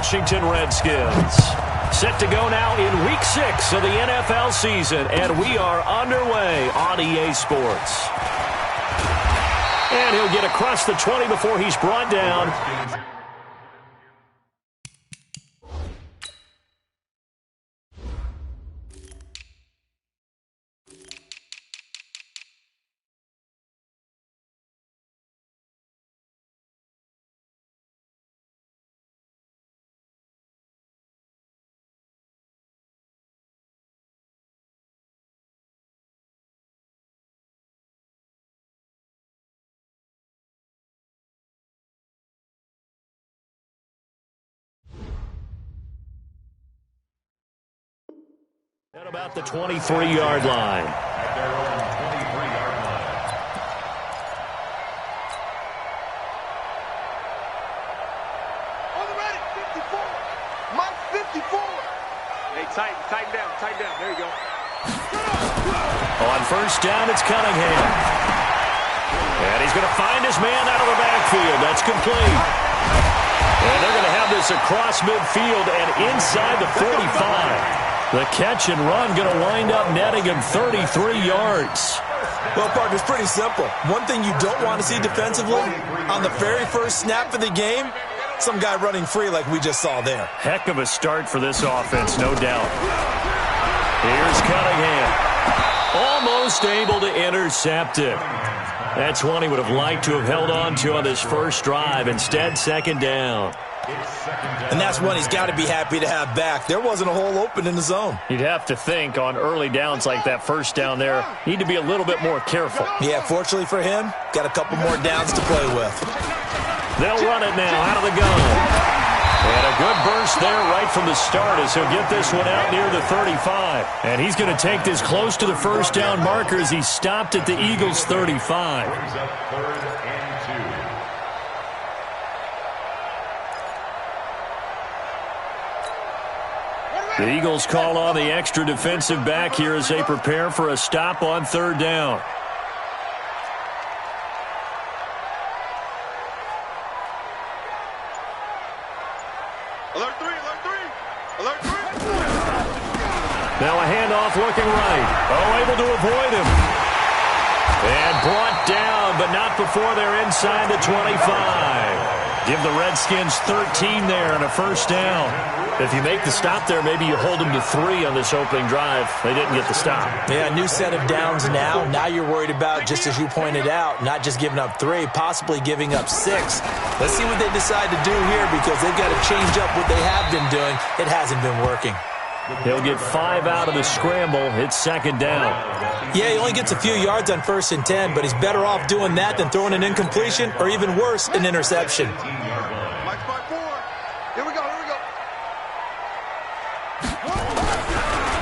Washington Redskins. Set to go now in Week 6 of the NFL season, and we are underway on EA Sports. And he'll get across the 20 before he's brought down. At about the 23-yard line. At their own 23-yard line. On the ready, 54. Mike, 54. Hey, tighten down. There you go. On first down, it's Cunningham. And he's going to find his man out of the backfield. That's complete. And they're going to have this across midfield and inside the 45. The catch and run going to wind up netting him 33 yards. Well, partner, it's pretty simple. One thing you don't want to see defensively, on the very first snap of the game, some guy running free like we just saw there. Heck of a start for this offense, no doubt. Here's Cunningham. Almost able to intercept it. That's one he would have liked to have held on to on this first drive. Instead, second down. And that's one he's got to be happy to have back. There wasn't a hole open in the zone. You'd have to think on early downs like that first down there, need to be a little bit more careful. Yeah, fortunately for him, got a couple more downs to play with. They'll run it now out of the gun. And a good burst there right from the start as he'll get this one out near the 35. And he's going to take this close to the first down marker as he stopped at the Eagles' 35. The Eagles call on the extra defensive back here as they prepare for a stop on third down. Alert three. Now a handoff looking right. Oh, able to avoid him. And brought down, but not before they're inside the 25. Give the Redskins 13 there and a first down. If you make the stop there, maybe you hold them to 3 on this opening drive. They didn't get the stop. Yeah, new set of downs now. Now you're worried about, just as you pointed out, not just giving up 3, possibly giving up 6. Let's see what they decide to do here because they've got to change up what they have been doing. It hasn't been working. He'll get 5 out of the scramble. It's second down. Yeah, he only gets a few yards on 1st and 10, but he's better off doing that than throwing an incompletion or even worse, an interception. Mike 5-4. Here we go.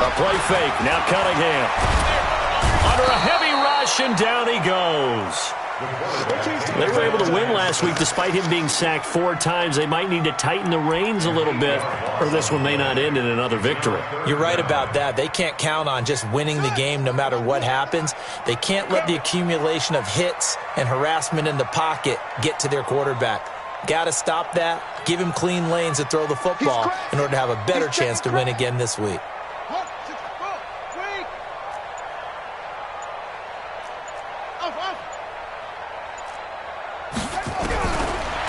A play fake. Now Cunningham. Under a heavy rush, and down he goes. They were able to win last week despite him being sacked 4 times. They might need to tighten the reins a little bit, or this one may not end in another victory. You're right about that. They can't count on just winning the game no matter what happens. They can't let the accumulation of hits and harassment in the pocket get to their quarterback. Got to stop that, give him clean lanes to throw the football in order to have a better chance to win again this week.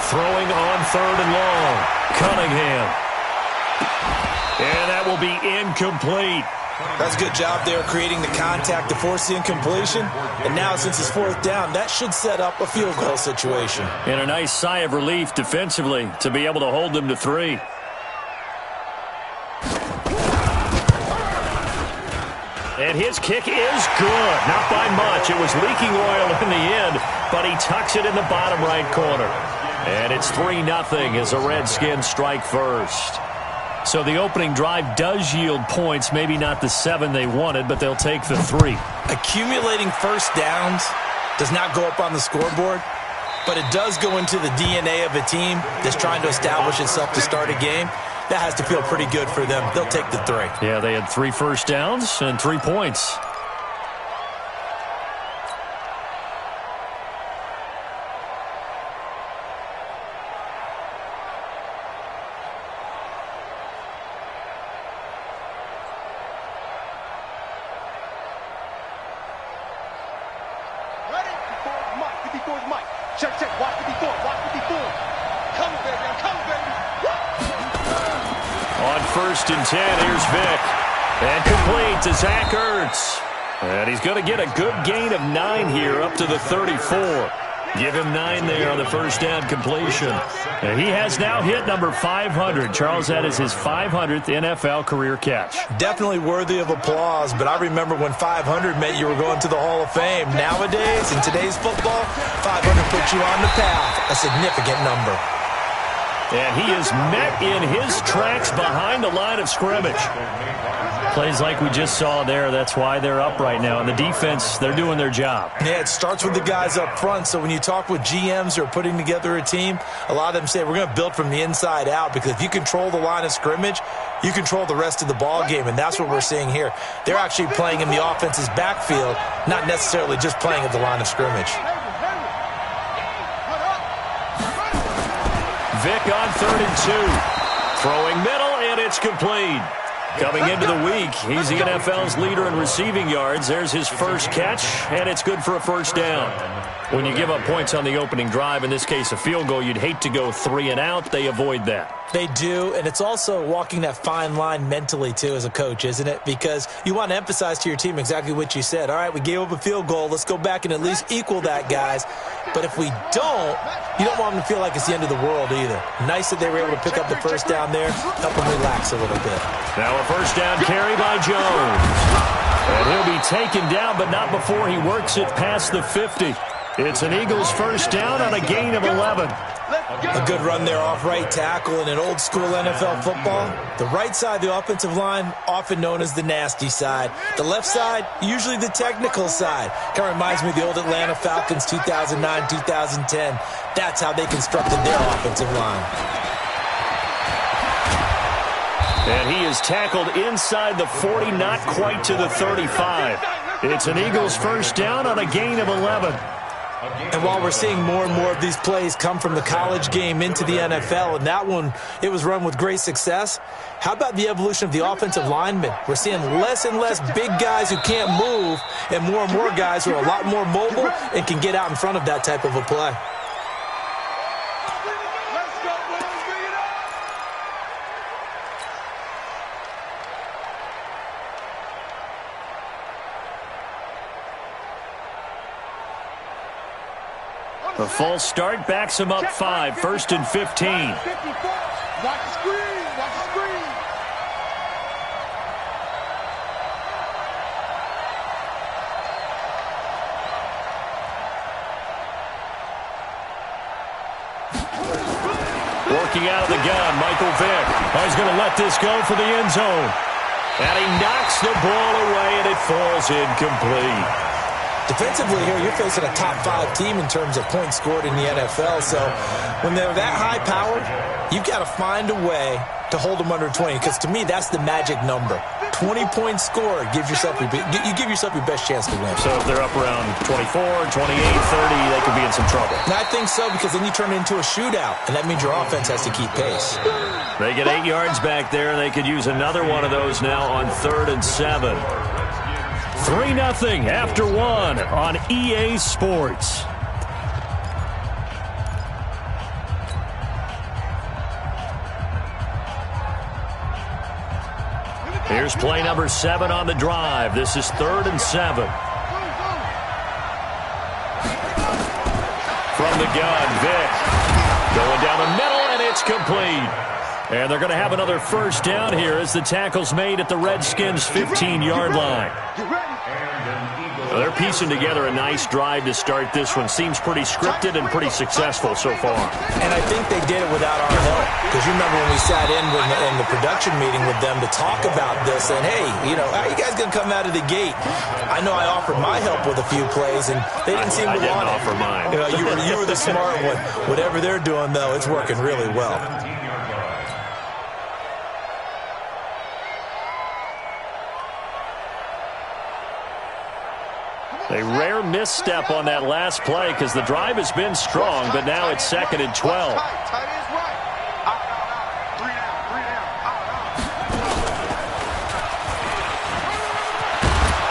Throwing on third and long. Cunningham. And that will be incomplete. That's a good job there creating the contact to force the incompletion. And now since it's 4th down, that should set up a field goal situation. And a nice sigh of relief defensively to be able to hold them to 3. And his kick is good. Not by much. It was leaking oil in the end, but he tucks it in the bottom right corner. And it's 3-0 as the Redskins strike first. So the opening drive does yield points, maybe not the 7 they wanted, but they'll take the 3. Accumulating first downs does not go up on the scoreboard, but it does go into the DNA of a team that's trying to establish itself to start a game. That has to feel pretty good for them. They'll take the 3. Yeah, they had 3 first downs and 3 points. Check, check. Watch 54. Watch 54. Coming, baby. I'm coming, baby. On 1st and 10, here's Vic. And complete to Zach Ertz. And he's going to get a good gain of 9 here up to the 34. Give him 9 there on the first down completion. And he has now hit number 500. Charles, that is his 500th NFL career catch. Definitely worthy of applause, but I remember when 500 meant you were going to the Hall of Fame. Nowadays, in today's football, 500 puts you on the path, a significant number. And he is met in his tracks behind the line of scrimmage. Plays like we just saw there. That's why they're up right now. And the defense, they're doing their job. Yeah, it starts with the guys up front. So when you talk with GMs who are putting together a team, a lot of them say we're going to build from the inside out, because if you control the line of scrimmage, you control the rest of the ball game, and that's what we're seeing here. They're actually playing in the offense's backfield, not necessarily just playing at the line of scrimmage. Vic on 3rd and 2. Throwing middle, and it's complete. Coming into the week, he's the NFL's leader in receiving yards. There's his first catch, and it's good for a first down. When you give up points on the opening drive, in this case a field goal, you'd hate to go 3 and out. They avoid that. They do, and it's also walking that fine line mentally, too, as a coach, isn't it? Because you want to emphasize to your team exactly what you said. All right, we gave up a field goal. Let's go back and at least equal that, guys. But if we don't, you don't want them to feel like it's the end of the world either. Nice that they were able to pick up the first down there, help them relax a little bit. Now a first down carry by Jones. And he'll be taken down, but not before he works it past the 50. It's an Eagles first down on a gain of 11. A good run there off right tackle in an old-school NFL football. The right side of the offensive line, often known as the nasty side. The left side, usually the technical side. Kind of reminds me of the old Atlanta Falcons 2009, 2010. That's how they constructed their offensive line. And he is tackled inside the 40, not quite to the 35. It's an Eagles first down on a gain of 11. And while we're seeing more and more of these plays come from the college game into the NFL, and that one, it was run with great success, how about the evolution of the offensive linemen? We're seeing less and less big guys who can't move, and more guys who are a lot more mobile and can get out in front of that type of a play. A false start backs him up 5, 1st and 15. Watch the screen. Watch the screen. Working out of the gun, Michael Vick. Oh, he's going to let this go for the end zone. And he knocks the ball away, and it falls incomplete. Defensively here, you're facing a top 5 team in terms of points scored in the NFL. So when they're that high-powered, you've got to find a way to hold them under 20. Because to me, that's the magic number. 20 points scored, you give yourself your best chance to win. So if they're up around 24, 28, 30, they could be in some trouble. And I think so, because then you turn it into a shootout, and that means your offense has to keep pace. They get 8 yards back there. They could use another one of those now on 3rd and 7. 3-0 after 1 on EA Sports. Here's play number 7 on the drive. This is 3rd and 7. From the gun, Vic. Going down the middle, and it's complete. And they're going to have another first down here as the tackle's made at the Redskins' 15-yard line. They're piecing together a nice drive to start this one. Seems pretty scripted and pretty successful so far. And I think they did it without our help. Because you remember when we sat in the production meeting with them to talk about this, and hey, how are you guys going to come out of the gate? I know I offered my help with a few plays, and they didn't seem to want it. I didn't offer mine. You were the smart one. Whatever they're doing, though, it's working really well. A rare misstep on that last play because the drive has been strong, but now it's 2nd and 12.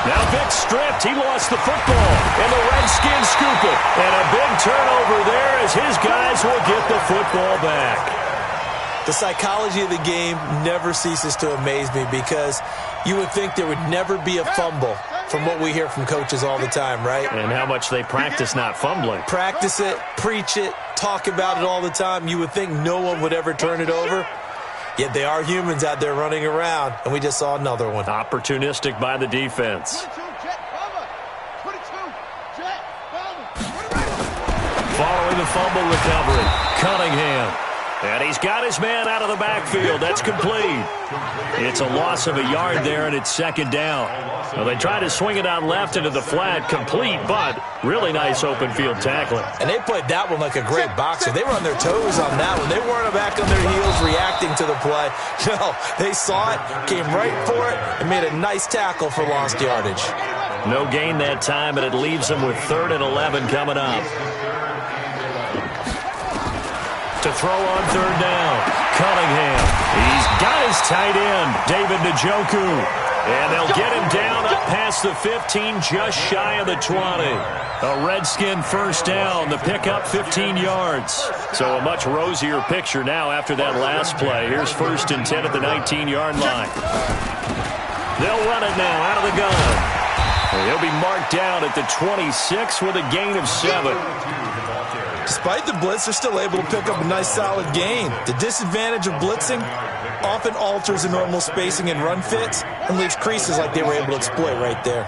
Now Vic stripped. He lost the football. And the Redskins scoop it. And a big turnover there as his guys will get the football back. The psychology of the game never ceases to amaze me because you would think there would never be a fumble from what we hear from coaches all the time, right? And how much they practice not fumbling. Practice it, preach it, talk about it all the time. You would think no one would ever turn it over. Yet they are humans out there running around, and we just saw another one. Opportunistic by the defense. 22, jet, bomber. 22, jet, bomber. Following the fumble recovery, Cunningham. And he's got his man out of the backfield. That's complete. It's a loss of a yard there, and it's second down. Well, they try to swing it out left into the flat, complete, but really nice open field tackling. And they played that one like a great boxer. They were on their toes on that one. They weren't back on their heels reacting to the play. No, they saw it, came right for it, and made a nice tackle for lost yardage. No gain that time, but it leaves them with 3rd and 11 coming up. To throw on 3rd down, Cunningham. He's got his tight end, David Njoku. And they'll get him down up past the 15, just shy of the 20. A Redskin first down, the pickup 15 yards. So a much rosier picture now after that last play. Here's 1st and 10 at the 19-yard line. They'll run it now out of the gun. He'll be marked down at the 26 with a gain of 7. Despite the blitz, they're still able to pick up a nice, solid gain. The disadvantage of blitzing often alters the normal spacing and run fits and leaves creases like they were able to exploit right there.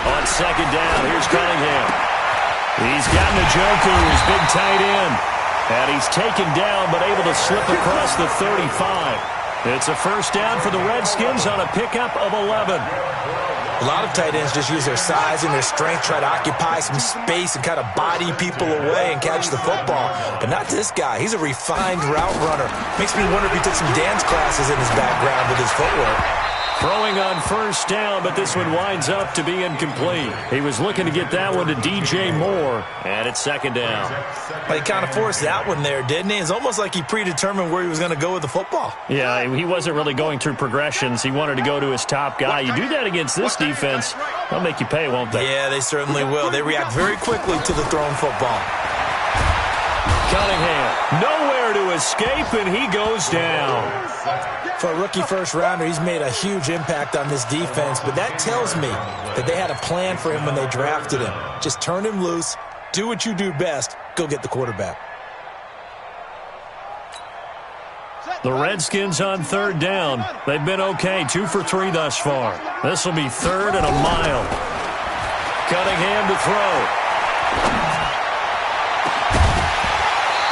On 2nd down, here's Cunningham. He's got Njoku, his big tight end. And he's taken down but able to slip across the 35. It's a first down for the Redskins on a pickup of 11. A lot of tight ends just use their size and their strength, try to occupy some space and kind of body people away and catch the football. But not this guy. He's a refined route runner. Makes me wonder if he took some dance classes in his background with his footwork. Throwing on first down, but this one winds up to be incomplete. He was looking to get that one to DJ Moore, and it's 2nd down. But he kind of forced that one there, didn't he? It's almost like he predetermined where he was going to go with the football. Yeah, he wasn't really going through progressions. He wanted to go to his top guy. You do that against this defense, they'll make you pay, won't they? Yeah, they certainly will. They react very quickly to the thrown football. Cunningham, nowhere to escape, and he goes down. For a rookie first-rounder, he's made a huge impact on this defense, but that tells me that they had a plan for him when they drafted him. Just turn him loose, do what you do best, go get the quarterback. The Redskins on 3rd down. They've been okay, 2 for 3 thus far. This will be 3rd and a mile. Cunningham to throw.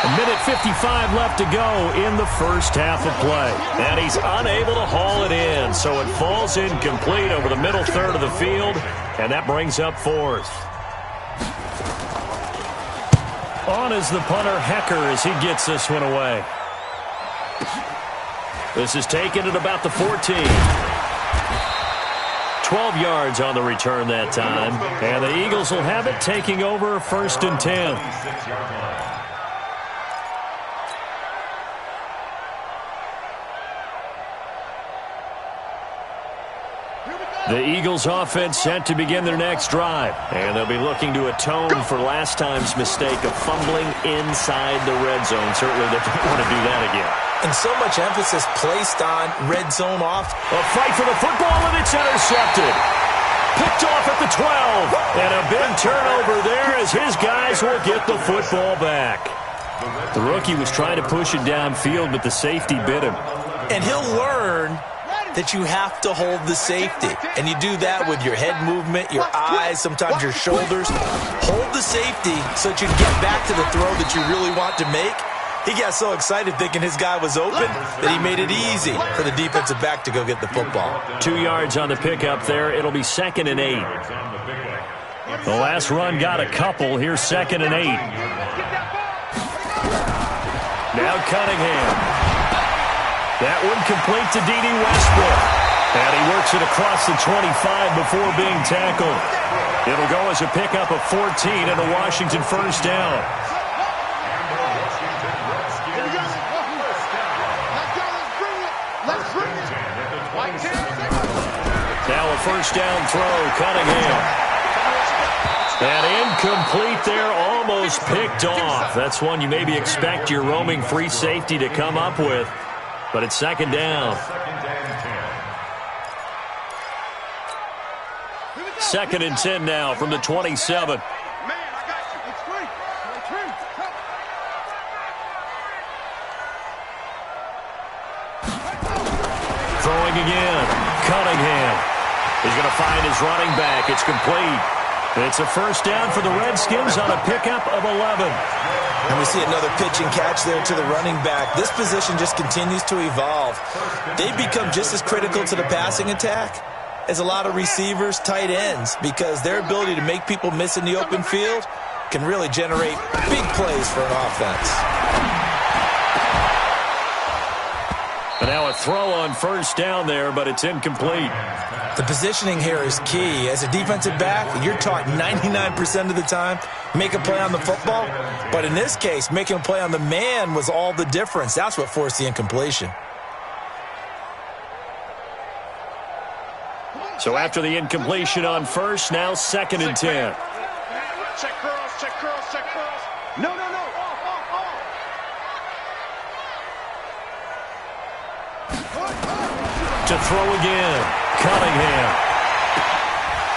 A minute 55 left to go in the first half of play. And he's unable to haul it in, so it falls incomplete over the middle third of the field, and that brings up 4th. On is the punter, Hecker, as he gets this one away. This is taken at about the 14. 12 yards on the return that time, and the Eagles will have it, taking over 1st and 10. The Eagles offense set to begin their next drive. And they'll be looking to atone for last time's mistake of fumbling inside the red zone. Certainly they don't want to do that again. And so much emphasis placed on red zone off. A fight for the football, and it's intercepted. Picked off at the 12. And a big turnover there as his guys will get the football back. The rookie was trying to push it downfield, but the safety bit him. And he'll learn that you have to hold the safety. And you do that with your head movement, your eyes, sometimes your shoulders. Hold the safety so that you can get back to the throw that you really want to make. He got so excited thinking his guy was open that he made it easy for the defensive back to go get the football. 2 yards on the pickup there. It'll be 2nd and 8. The last run got a couple. Here's 2nd and 8. Now Cunningham. That one complete to D.D. Westbrook. And he works it across the 25 before being tackled. It'll go as a pickup of 14 and a Washington first down. first down throw. Cunningham. And incomplete there, almost picked off. That's one you maybe expect your roaming free safety to come up with. But it's second down. Second and 10 now from the 27. Throwing again. Cunningham. He's going to find his running back. It's complete. It's a first down for the Redskins on a pickup of 11. And we see another pitch and catch there to the running back. This position just continues to evolve. They become just as critical to the passing attack as a lot of receivers, tight ends, because their ability to make people miss in the open field can really generate big plays for an offense. And now a throw on first down there, but it's incomplete. The positioning here is key. As a defensive back, you're taught 99% of the time, make a play on the football. But in this case, making a play on the man was all the difference. That's what forced the incompletion. So after the incompletion on first, now second and 10. Check curls, check curls, check curls. No. To throw again. Cunningham.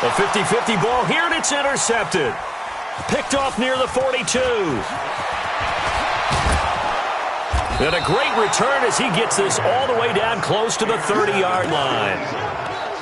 A 50-50 ball here, and it's intercepted. Picked off near the 42. And a great return as he gets this all the way down close to the 30-yard line.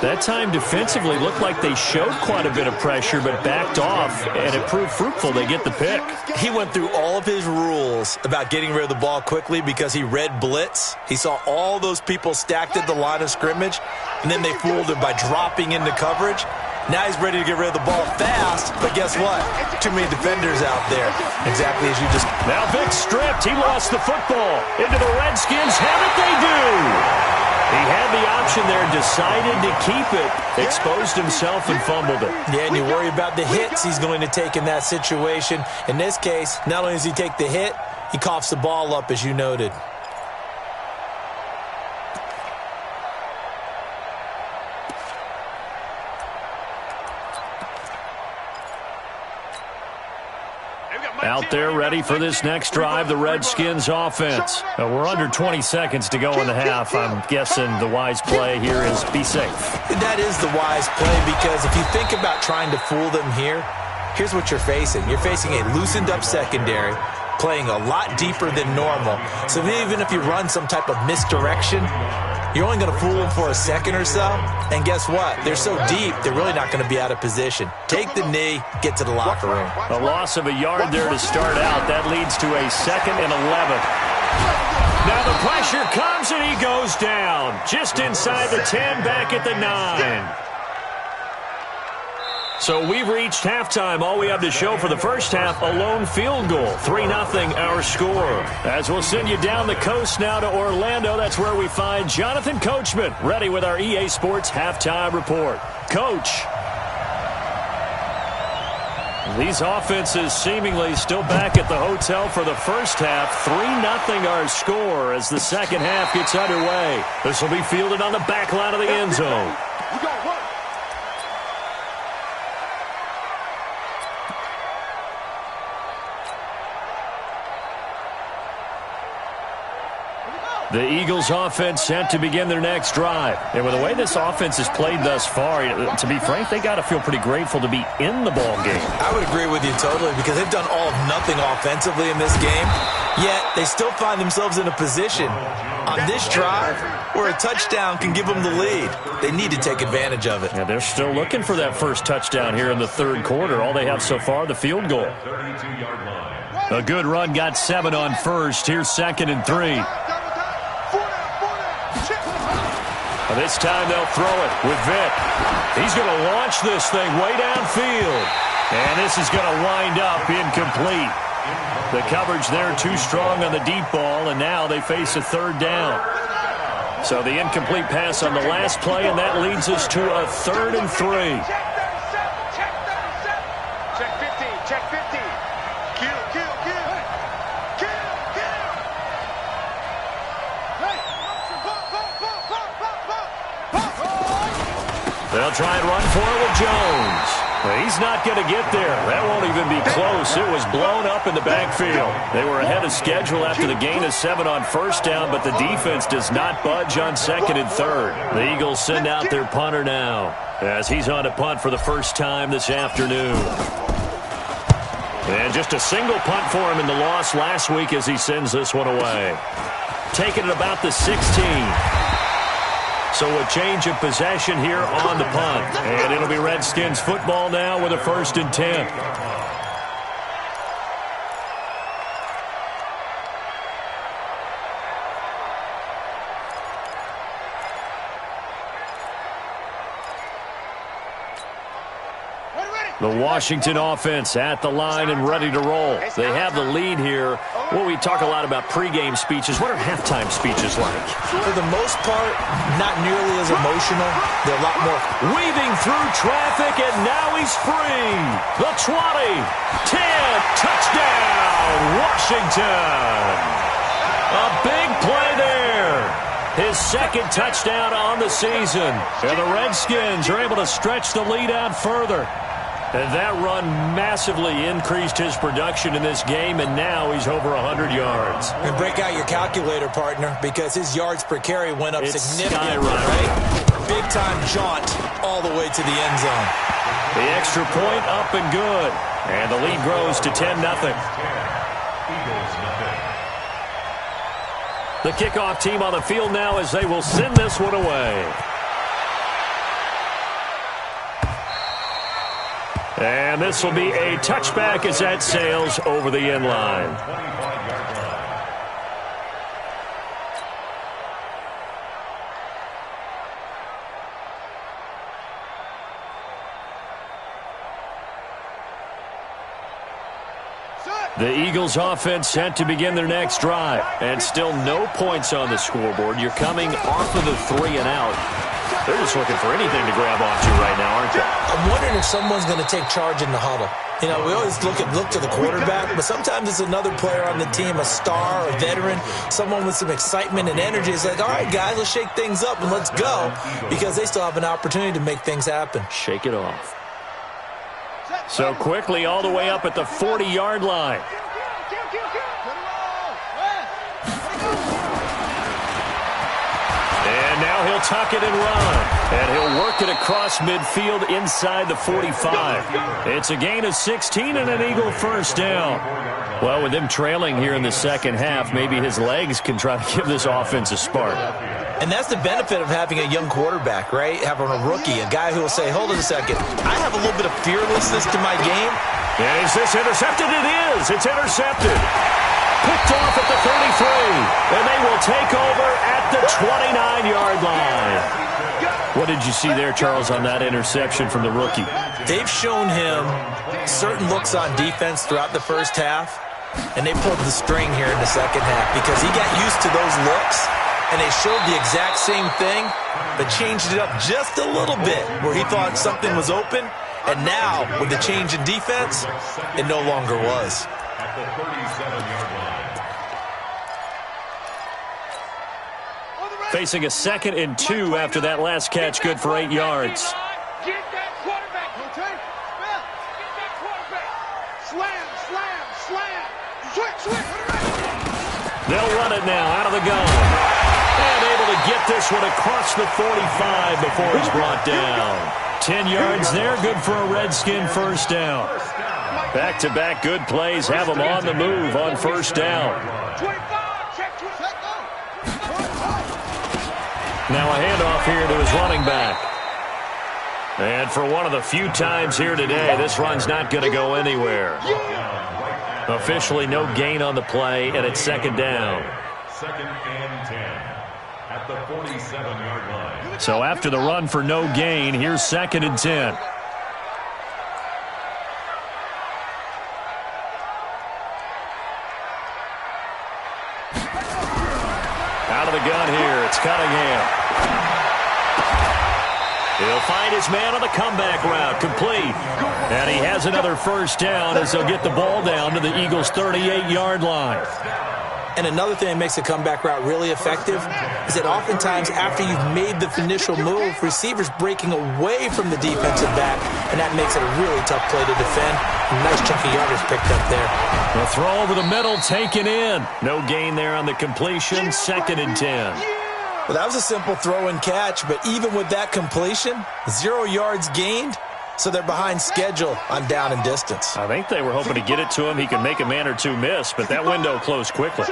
That time defensively looked like they showed quite a bit of pressure but backed off, and it proved fruitful. They get the pick. He went through all of his rules about getting rid of the ball quickly because he read blitz. He saw all those people stacked at the line of scrimmage, and then they fooled him by dropping into coverage. Now he's ready to get rid of the ball fast, but guess what? Too many defenders out there. Exactly as you just... Now Vic stripped. He lost the football. Into the Redskins. Have it they do. He had the option there, decided to keep it, exposed himself and fumbled it. Yeah, and you worry about the hits he's going to take in that situation. In this case, not only does he take the hit, he coughs the ball up, as you noted. Out there ready for this next drive, the Redskins offense. We're under 20 seconds to go in the half. I'm guessing the wise play here is be safe. That is the wise play, because if you think about trying to fool them here, here's what you're facing. You're facing a loosened up secondary, playing a lot deeper than normal. So even if you run some type of misdirection, you're only going to fool them for a second or so. And guess what? They're so deep, they're really not going to be out of position. Take the knee, get to the locker room. A loss of a yard there to start out. That leads to a 2nd and 11. Now the pressure comes and he goes down. Just inside the 10, back at the 9. So we've reached halftime. All we have to show for the first half, a lone field goal. 3-0 our score. As we'll send you down the coast now to Orlando. That's where we find Jonathan Coachman, ready with our EA Sports halftime report. Coach. These offenses seemingly still back at the hotel for the first half. 3-0 our score as the second half gets underway. This will be fielded on the back line of the end zone. The Eagles offense set to begin their next drive. And with the way this offense has played thus far, to be frank, they got to feel pretty grateful to be in the ball game. I would agree with you totally, because they've done all of nothing offensively in this game, yet they still find themselves in a position on this drive where a touchdown can give them the lead. They need to take advantage of it. Yeah, they're still looking for that first touchdown here in the third quarter. All they have so far, the field goal. A good run got 7 on first. Here's 2nd and 3. This time they'll throw it with Vic. He's going to launch this thing way downfield. And this is going to wind up incomplete. The coverage there too strong on the deep ball, and now they face a third down. So the incomplete pass on the last play, and that leads us to a 3rd and 3. Check 15, check 15. Kill. They'll They'll try and run for it with Jones. He's not going to get there. That won't even be close. It was blown up in the backfield. They were ahead of schedule after the gain of 7 on first down, but the defense does not budge on second and third. The Eagles send out their punter now as he's on to punt for the first time this afternoon. And just a single punt for him in the loss last week as he sends this one away. Taking it about the 16. So a change of possession here on the punt. And it'll be Redskins football now with a 1st and 10. The Washington offense at the line and ready to roll. They have the lead here. Well, we talk a lot about pregame speeches. What are halftime speeches like? For the most part, not nearly as emotional. They're a lot more. Weaving through traffic, and now he's free. The 20, 10, touchdown, Washington. A big play there. His 2nd touchdown on the season. And the Redskins are able to stretch the lead out further. And that run massively increased his production in this game, and now he's over 100 yards. And break out your calculator, partner, because his yards per carry went up significantly, right? Big-time jaunt all the way to the end zone. The extra point up and good. And the lead grows to 10-0. The kickoff team on the field now as they will send this one away. And this will be a touchback as that sails over the end line. The Eagles offense set to begin their next drive. And still no points on the scoreboard. You're coming off of the 3 and out. They're just looking for anything to grab onto right now, aren't they? I'm wondering if someone's going to take charge in the huddle. You know, we always look to the quarterback, but sometimes it's another player on the team, a star, a veteran, someone with some excitement and energy. It's like, all right, guys, let's shake things up and let's go, because they still have an opportunity to make things happen. Shake it off. So quickly all the way up at the 40-yard line. And now he'll tuck it and run. And he'll work it across midfield inside the 45. It's a gain of 16 and an Eagle 1st down. Well, with them trailing here in the second half, maybe his legs can try to give this offense a spark. And that's the benefit of having a young quarterback, right? Having a rookie, a guy who will say, hold on a second, I have a little bit of fearlessness to my game. And is this intercepted? It is. It's intercepted. Picked off at the 33. And they will take over at the 29-yard line. What did you see there, Charles, on that interception from the rookie? They've shown him certain looks on defense throughout the first half, and they pulled the string here in the second half because he got used to those looks, and they showed the exact same thing, but changed it up just a little bit where he thought something was open, and now, with the change in defense, it no longer was. At the 37-yard line. Facing a 2nd and 2 after that last catch, good for 8 yards. Get that quarterback. Get that quarterback. Slam, slam, slam. Switch. They'll run it now out of the gun. And able to get this one across the 45 before it's brought down. 10 yards there, good for a Redskin 1st down. Back-to-back good plays have them on the move on 1st down. 25, check 25. Now a handoff here to his running back. And for one of the few times here today, this run's not going to go anywhere. Officially no gain on the play, and it's 2nd down. 2nd and 10 at the 47-yard line. So after the run for no gain, here's 2nd and 10. Out of the gun here, it's Cunningham. He'll find his man on the comeback route, complete. And he has another 1st down as they'll get the ball down to the Eagles' 38-yard line. And another thing that makes a comeback route really effective is that oftentimes after you've made the initial move, receivers breaking away from the defensive back, and that makes it a really tough play to defend. A nice chunk of yardage picked up there. The throw over the middle taken in. No gain there on the completion. 2nd and 10. Well, that was a simple throw and catch, but even with that completion, 0 yards gained, so they're behind schedule on down and distance. I think they were hoping to get it to him. He could make a man or two miss, but that window closed quickly.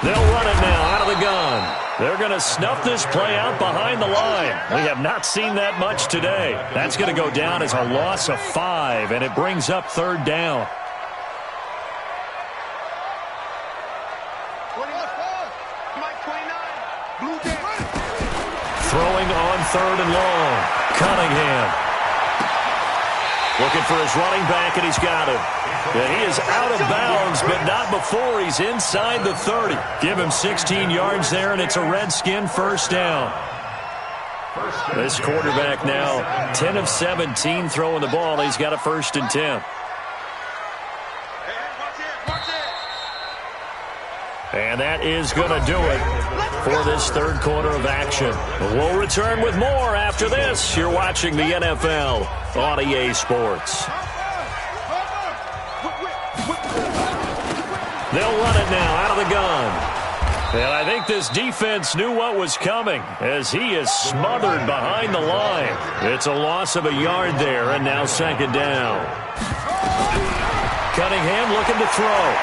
They'll run it now out of the gun. They're going to snuff this play out behind the line. We have not seen that much today. That's going to go down as a loss of 5, and it brings up 3rd down. Throwing on 3rd and long. Cunningham. Looking for his running back, and he's got him. And he is out of bounds, but not before he's inside the 30. Give him 16 yards there, and it's a Redskin 1st down. This quarterback now 10 of 17 throwing the ball. He's got a 1st and 10. And that is going to do it for this 3rd quarter of action. We'll return with more after this. You're watching the NFL on EA Sports. They'll run it now out of the gun. And I think this defense knew what was coming as he is smothered behind the line. It's a loss of a yard there, and now 2nd down. Cunningham looking to throw.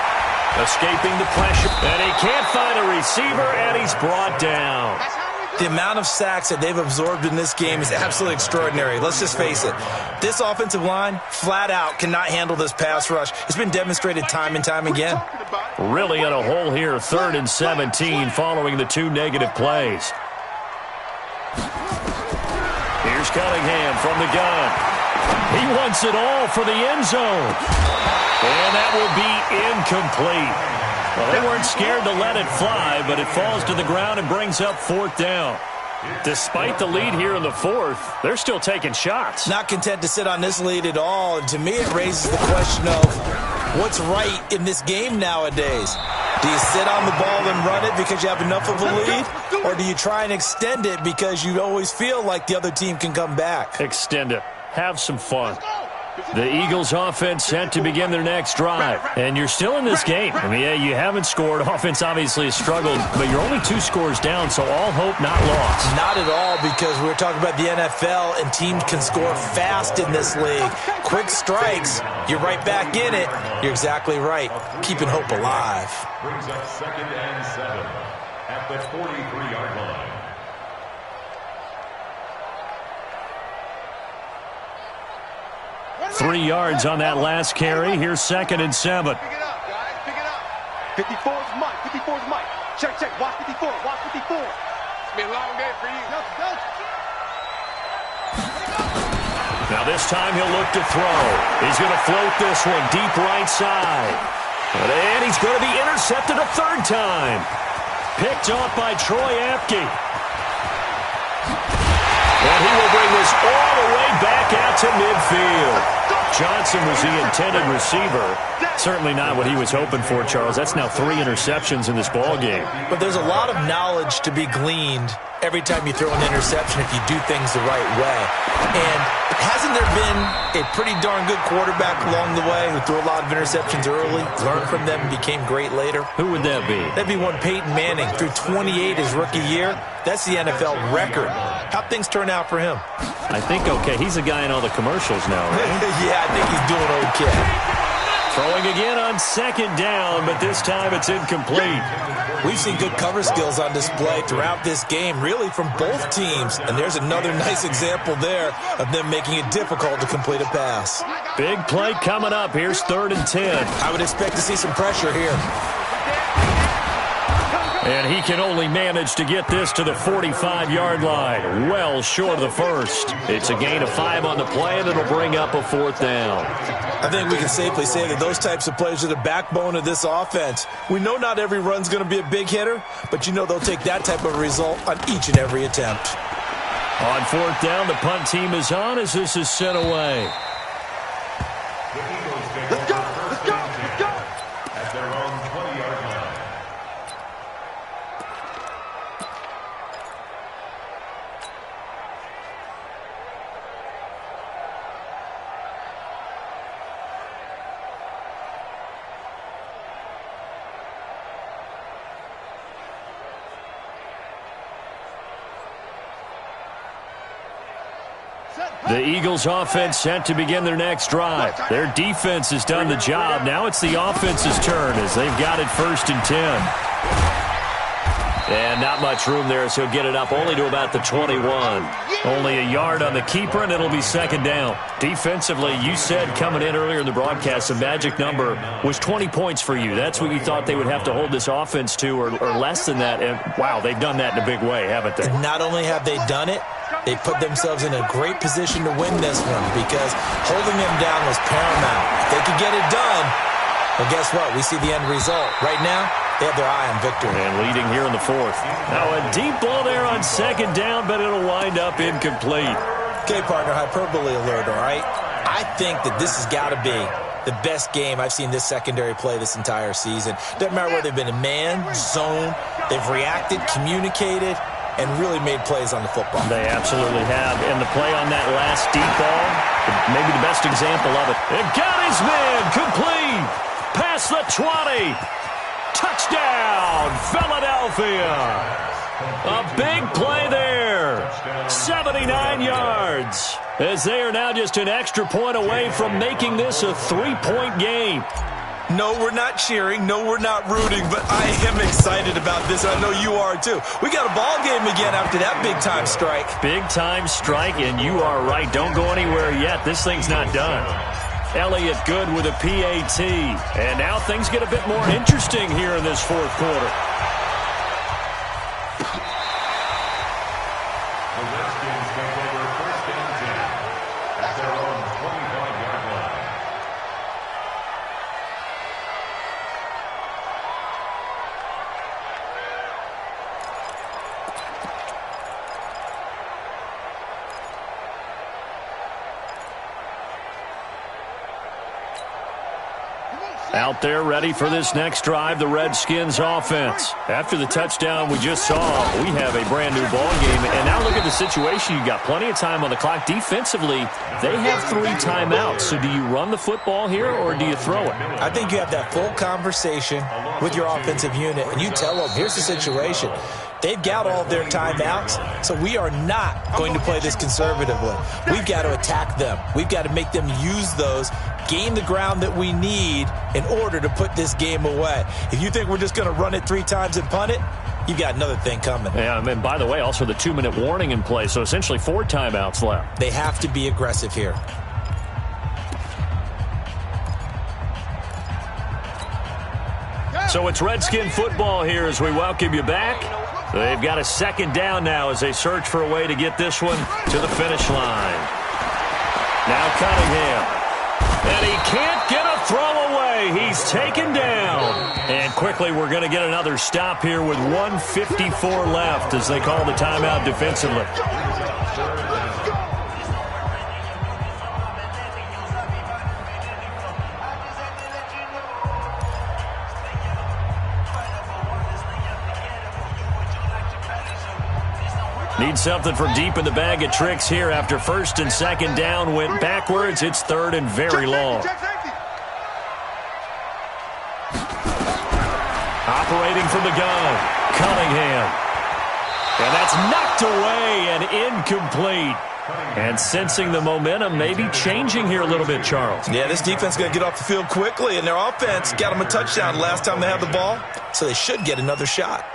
Escaping the pressure. And he can't find a receiver, and he's brought down. The amount of sacks that they've absorbed in this game is absolutely extraordinary. Let's just face it. This offensive line, flat out, cannot handle this pass rush. It's been demonstrated time and time again. Really in a hole here, 3rd and 17 following the 2 negative plays. Here's Cunningham from the gun. He wants it all for the end zone. And that will be incomplete. Well, they weren't scared to let it fly, but it falls to the ground and brings up 4th down. Despite the lead here in the 4th, they're still taking shots. Not content to sit on this lead at all. And to me, it raises the question of what's right in this game nowadays. Do you sit on the ball and run it because you have enough of a lead? Or do you try and extend it because you always feel like the other team can come back? Extend it. Have some fun. The Eagles offense set to begin their next drive. And you're still in this game. I mean, yeah, you haven't scored. Offense obviously has struggled, but you're only 2 scores down, so all hope not lost. Not at all, because we're talking about the NFL, and teams can score fast in this league. Quick strikes, you're right back in it. You're exactly right. Keeping hope alive. Brings up 2nd and 7 at the 43-yard line. Three yards on that last carry. Here's 2nd and 7. Pick it up, guys. Pick it up. 54 is Mike. 54 is Mike. Check, check. Watch 54. Watch 54. It's been a long day for you. Now this time he'll look to throw. He's going to float this one deep right side. And he's going to be intercepted a 3rd time. Picked off by Troy Apke. And he will bring this all the way back out to midfield. Johnson was the intended receiver. Certainly not what he was hoping for, Charles. That's now 3 interceptions in this ball game. But there's a lot of knowledge to be gleaned every time you throw an interception if you do things the right way. And hasn't there been a pretty darn good quarterback along the way who threw a lot of interceptions early, learned from them, and became great later? Who would that be? That'd be one Peyton Manning. Threw 28 his rookie year. That's the NFL record. How'd things turn out for him? I think okay. He's a guy in all the commercials now, right? Yeah, I think he's doing okay. Throwing again on 2nd down, but this time it's incomplete. We've seen good cover skills on display throughout this game, really from both teams. And there's another nice example there of them making it difficult to complete a pass. Big play coming up. Here's 3rd and 10. I would expect to see some pressure here. And he can only manage to get this to the 45-yard line. Well short of the 1st. It's a gain of 5 on the play, and it'll bring up a 4th down. I think we can safely say that those types of plays are the backbone of this offense. We know not every run's going to be a big hitter, but you know they'll take that type of result on each and every attempt. On 4th down, the punt team is on as this is sent away. Let's go. Let's go. Let's go. The Eagles offense set to begin their next drive. Their defense has done the job. Now it's the offense's turn as they've got it 1st and 10. And not much room there, so he'll get it up only to about the 21. Only a yard on the keeper, and it'll be 2nd down. Defensively, you said coming in earlier in the broadcast, the magic number was 20 points for you. That's what you thought they would have to hold this offense to, or less than that. And, wow, they've done that in a big way, haven't they? And not only have they done it, they put themselves in a great position to win this one because holding them down was paramount. If they could get it done, well, guess what? We see the end result. Right now, they have their eye on victory. And leading here in the 4th. Now a deep ball there on 2nd down, but it'll wind up incomplete. Okay, partner, hyperbole alert, all right? I think that this has got to be the best game I've seen this secondary play this entire season. Doesn't matter whether they've been in man, zone, they've reacted, communicated, and really made plays on the football. They absolutely have. And the play on that last deep ball, maybe the best example of it. It got his man complete. Past the 20. Touchdown, Philadelphia. A big play there. 79 yards. As they are now just an extra point away from making this a 3-point game. No, we're not cheering. No, we're not rooting. But I am excited about this. I know you are, too. We got a ball game again after that big-time strike. Big-time strike, and you are right. Don't go anywhere yet. This thing's not done. Elliott good with a PAT. And now things get a bit more interesting here in this 4th quarter. The Redskins take over 1st and 10 at their own 25-yard line. Out there ready for this next drive, the Redskins offense. After the touchdown we just saw, we have a brand-new ball game. And now look at the situation. You got plenty of time on the clock. Defensively, they have 3 timeouts. So do you run the football here or do you throw it? I think you have that full conversation with your offensive unit, and you tell them, here's the situation. They've got all of their timeouts, so we are not going to play this conservatively. We've got to attack them. We've got to make them use those, gain the ground that we need in order to put this game away. If you think we're just going to run it 3 times and punt it, you've got another thing coming. Yeah, and by the way, also the 2-minute warning in play, so essentially 4 timeouts left. They have to be aggressive here. So it's Redskin football here as we welcome you back. They've got a 2nd down now as they search for a way to get this one to the finish line. Now Cunningham. And he can't get a throw away. He's taken down. And quickly we're going to get another stop here with 1:54 left as they call the timeout defensively. Need something from deep in the bag of tricks here after 1st and 2nd down went backwards. It's 3rd and very long. Operating from the gun, Cunningham. And that's knocked away and incomplete. And sensing the momentum maybe changing here a little bit, Charles. Yeah, this defense is going to get off the field quickly, and their offense got them a touchdown last time they had the ball, so they should get another shot.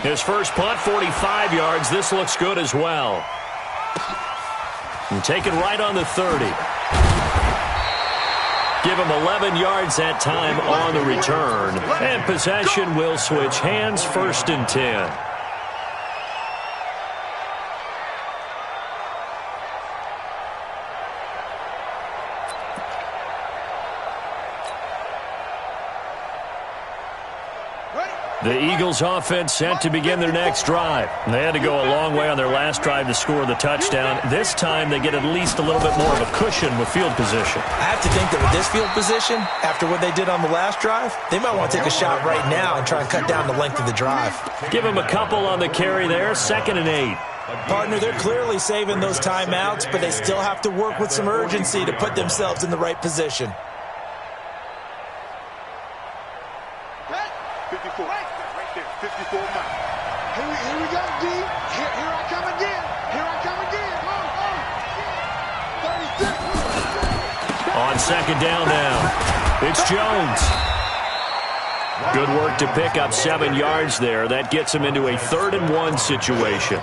His first punt, 45 yards. This looks good as well. And taken right on the 30. Give him 11 yards that time on the return. And possession will switch hands, 1st and 10. The Eagles offense set to begin their next drive. They had to go a long way on their last drive to score the touchdown. This time they get at least a little bit more of a cushion with field position. I have to think that with this field position, after what they did on the last drive, they might want to take a shot right now and try and cut down the length of the drive. Give them a couple on the carry there, 2nd and 8. Partner, they're clearly saving those timeouts, but they still have to work with some urgency to put themselves in the right position. 54. Right there. 54 miles. On second down now, it's Jones. Good work to pick up 7 yards there. That gets him into a 3rd-and-1 situation.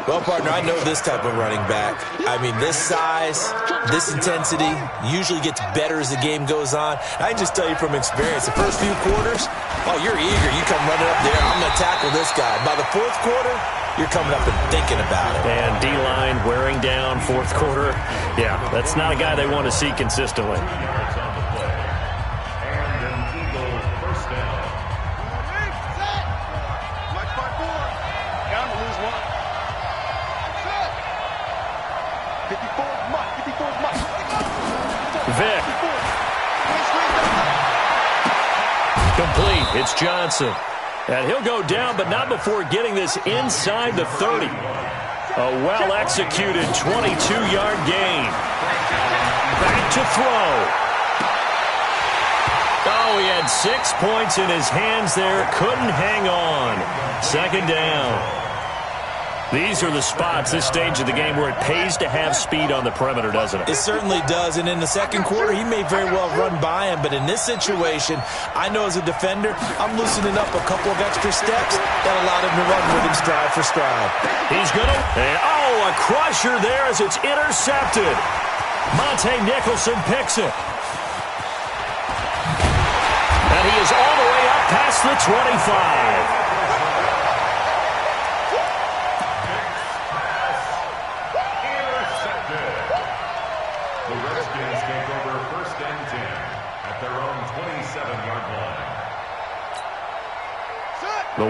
Well, partner, I know this type of running back. I mean, this size, this intensity usually gets better as the game goes on. I can just tell you from experience, the first few quarters, oh, you're eager. You come running up there, I'm going to tackle this guy. By the 4th quarter, you're coming up and thinking about it. And D-line wearing down 4th quarter. Yeah, that's not a guy they want to see consistently. Vic. Complete. It's Johnson. And he'll go down, but not before getting this inside the 30. A well-executed 22-yard gain. Back to throw. Oh, he had 6 points in his hands there. Couldn't hang on. 2nd down. These are the spots, this stage of the game, where it pays to have speed on the perimeter, doesn't it? It certainly does. And in the 2nd quarter, he may very well run by him. But in this situation, I know as a defender, I'm loosening up a couple of extra steps that allowed him to run with him stride for stride. He's going to... Oh, a crusher there as it's intercepted. Monte Nicholson picks it. And he is all the way up past the 25. The